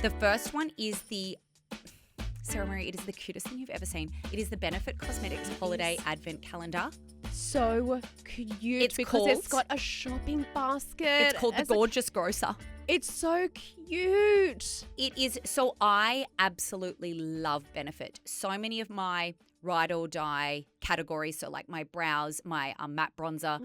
The first one is the Sarah Marie, it is the cutest thing you've ever seen. It is the Benefit Cosmetics Holiday Advent Calendar. So cute because it's got a shopping basket. It's called the Gorgeous Grocer. It's so cute. It is. So I absolutely love Benefit. So many of my ride or die categories, so like my brows, my matte bronzer,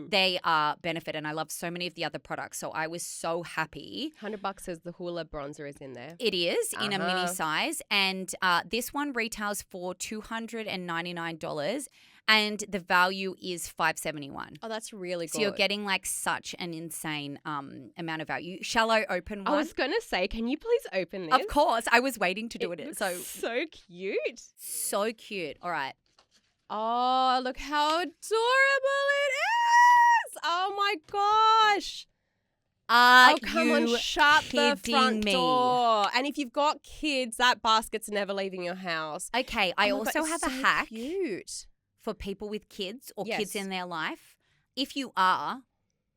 they are Benefit, and I love so many of the other products. So I was so happy. $100 says the Hoola bronzer is in there. It is in a mini size, and this one retails for $299. And the value is $571. Oh, that's really good. So you're getting like such an insane amount of value. Shall I open one? I was going to say, can you please open this? Of course. I was waiting to do it. Looks so cute. So cute. All right. Oh, look how adorable it is. Oh, my gosh. Come on, shut the front door. And if you've got kids, that basket's never leaving your house. Okay. I also have a hack. Cute. For people with kids or kids in their life. If you are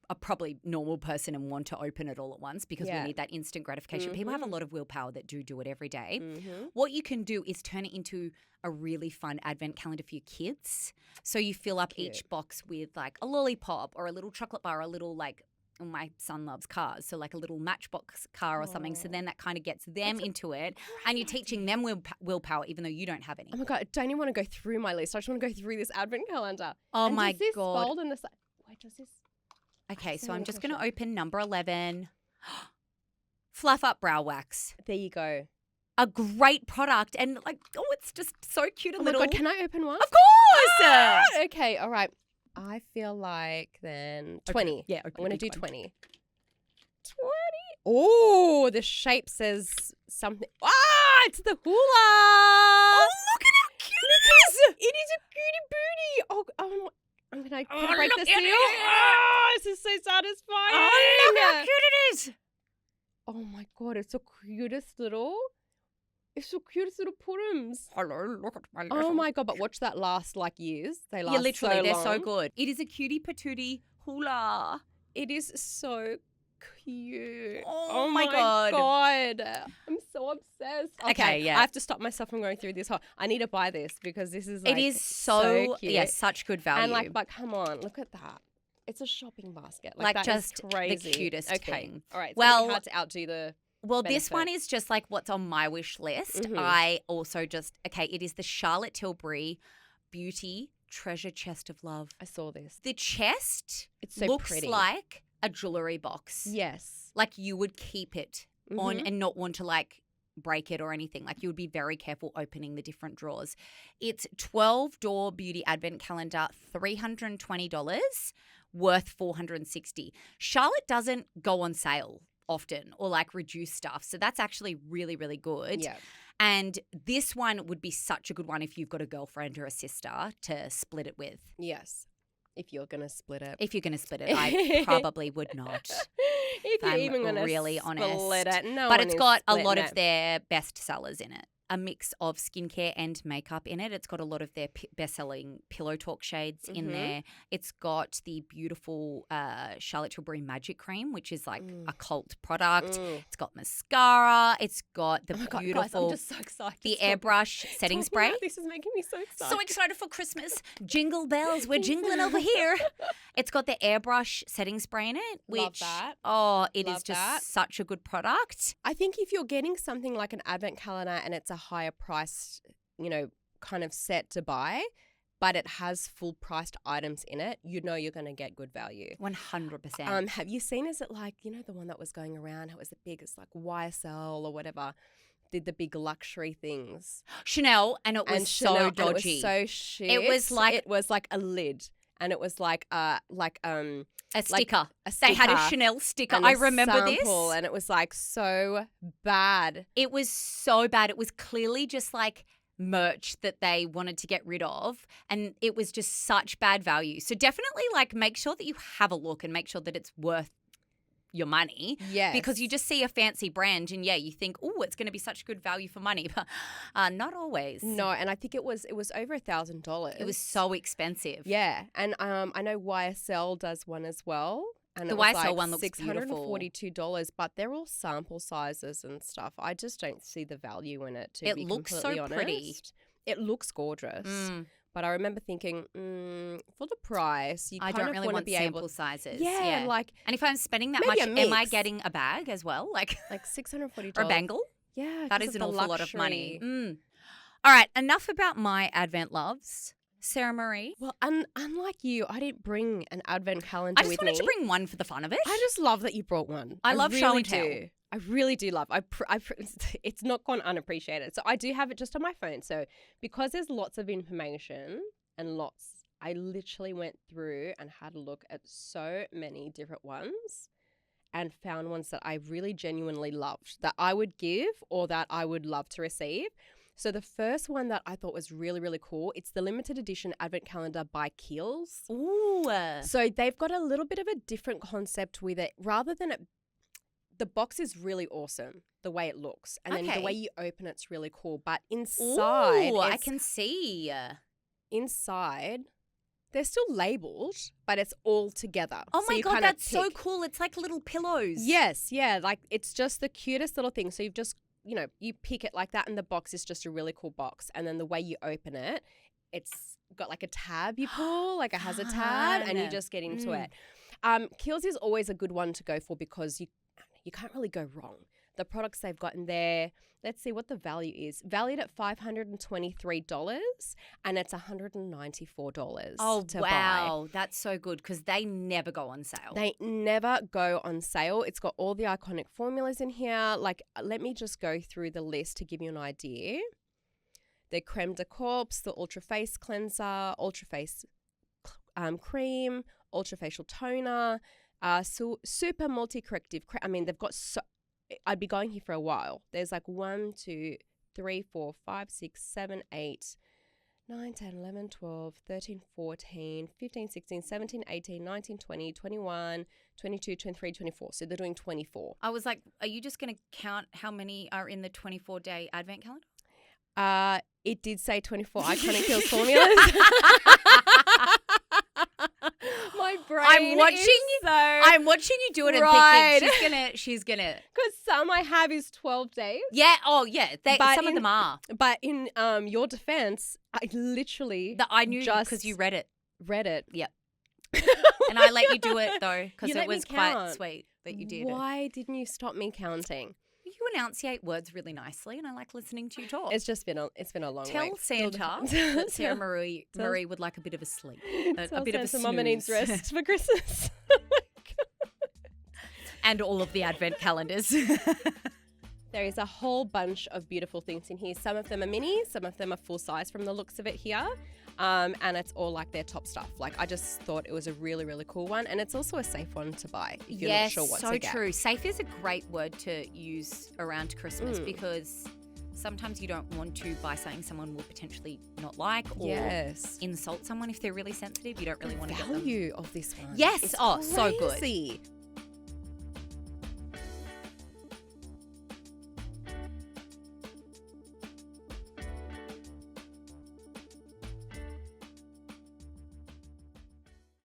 a probably normal person and want to open it all at once because we need that instant gratification. People have a lot of willpower that do it every day. What you can do is turn it into a really fun advent calendar for your kids. So you fill up each box with like a lollipop or a little chocolate bar, or a little like, my son loves cars, so like a little Matchbox car or something. So then that kind of gets them into it, and you're teaching them willpower even though you don't have any. Oh my God, I don't even want to go through my list. I just want to go through this advent calendar. Oh and my does this God. fold in the side? Wait, does this? Okay, so I'm just going to open number 11. Fluff Up Brow Wax. There you go. A great product, and like, it's just so cute and little. Oh my God, can I open one? Of course! Okay, all right. I feel like then 20. Okay. Yeah, I'm going to do 20. 20. 20. Oh, the shape says something. It's the hula. Oh, look at how cute it is. It is a cutie booty. I'm going to break the look seal. at it. Oh, this is so satisfying. Oh, look how cute it is. Oh my God, it's the cutest little. It's the cutest little puddums. Hello, look at my little. Oh my God, but watch that last years. They last literally, so they're long. so good. It is a cutie patootie hula. It is so cute. Oh my God. I'm so obsessed. Okay, yeah. I have to stop myself from going through this whole. I need to buy this because this is like, it is so cute. yeah, such good value. And like, but come on, look at that. It's a shopping basket. Like that just is crazy. the cutest okay. thing. All right. It's Well, gonna be hard to outdo the. Well, Benefit. this one is just like what's on my wish list. I also it is the Charlotte Tilbury Beauty Treasure Chest of Love. I saw this. The chest It's so looks pretty. like a jewelry box. Yes. Like you would keep it on and not want to like break it or anything. Like you would be very careful opening the different drawers. It's 12-door beauty advent calendar, $320, worth $460. Charlotte doesn't go on sale often or like reduce stuff. So that's actually really, really good. Yeah. And this one would be such a good one if you've got a girlfriend or a sister to split it with. Yes. If you're gonna split it. If you're going to split it, I probably would not. If you're I'm even gonna really split honest. it, no But one it's is got a splitting lot of it. their best sellers in it. A mix of skincare and makeup in it. It's got a lot of their best-selling Pillow Talk shades in there. It's got the beautiful Charlotte Tilbury Magic Cream, which is like a cult product. It's got mascara. It's got the God, beautiful, guys, I'm just so excited. the airbrush setting spray. This is making me so excited. So excited for Christmas. Jingle bells. We're jingling over here. It's got the airbrush setting spray in it. Which, Love that. Oh, it is Love just that. such a good product. I think if you're getting something like an advent calendar and it's a higher price, kind of set to buy, but it has full priced items in it, you're going to get good value. 100%. Have you seen, is it like, the one that was going around, it was the biggest, like YSL or whatever, did the big luxury things. Chanel, and it was so Chanel, dodgy. and it was so shit. It was like a lid, and it was like a sticker. a They had a sticker Chanel sticker. and I a remember this. sample, and it was like so bad. It was so bad. It was clearly just like merch that they wanted to get rid of, and it was just such bad value. So definitely like make sure that you have a look and make sure that it's worth your money. Yes. Because you just see a fancy brand and you think, oh, it's going to be such good value for money, but not always. No, and I think it was over $1,000. It was so expensive. Yeah, and I know YSL does one as well. And the it was YSL like one looks beautiful. $642, but they're all sample sizes and stuff. I just don't see the value in it, to be completely honest. Pretty. It looks gorgeous. But I remember thinking, for the price, I don't really want sample sizes. Yeah, like, and if I'm spending that much, am I getting a bag as well? Like $640 or a bangle? Yeah, that is an awful lot of money. All right, enough about my Advent loves. Sarah Marie. Well, unlike you, I didn't bring an Advent calendar with me. I just wanted to bring one for the fun of it. I just love that you brought one. I love show and tell. I really do love. It's not gone unappreciated. So I do have it just on my phone. So because there's lots of information and I literally went through and had a look at so many different ones and found ones that I really genuinely loved, that I would give or that I would love to receive. So the first one that I thought was really, really cool, it's the limited edition Advent calendar by Kiehl's. Ooh. So they've got a little bit of a different concept with it. Rather than the box is really awesome, the way it looks. And then the way you open it's really cool. But inside. Ooh, I can see. Inside, they're still labeled, but it's all together. Oh my God, that's so cool. It's like little pillows. Yes, yeah. Like it's just the cutest little thing. So you've just, you pick it like that and the box is just a really cool box. And then the way you open it, it's got like a tab you pull, like it has a tab and you just get into it. Kiehl's is always a good one to go for because you can't really go wrong. The products they've got in there, let's see what the value is. Valued at $523 and it's $194 to buy. That's so good because they never go on sale. They never go on sale. It's got all the iconic formulas in here. Like, let me just go through the list to give you an idea. The Creme de Corps, the Ultra Face Cleanser, Ultra Face Cream, Ultra Facial Toner, Super Multi-Corrective. They've got I'd be going here for a while. There's like 1, 2, 3, 4, 5, 6, 7, 8, 9, 10, 11, 12, 13, 14, 15, 16, 17, 18, 19, 20, 21, 22, 23, 24. So they're doing 24. I was like, are you just going to count how many are in the 24-day Advent calendar? It did say 24 iconic Kiehl's formulas. My brain I'm watching you do it and thinking she's gonna because some I have is 12 days. Yeah. Oh yeah. Some of them are. But in your defense, I literally I knew because you read it. Yep. And I let you do it though because it was quite sweet that you did. Why didn't you stop me counting? You enunciate words really nicely, and I like listening to you talk. It's been a long week. Tell Santa that Sarah Marie would like a bit of a sleep, a bit of a snooze. Mama needs rest for Christmas. And all of the Advent calendars. There is a whole bunch of beautiful things in here. Some of them are mini, some of them are full size from the looks of it here. And it's all like their top stuff. Like I just thought it was a really, really cool one. And it's also a safe one to buy if you're not sure what to get. Yes, so true. Safe is a great word to use around Christmas because sometimes you don't want to buy something someone will potentially not like or insult someone if they're really sensitive. You don't really want to get them. The value of this one. Yes. It's so good. crazy.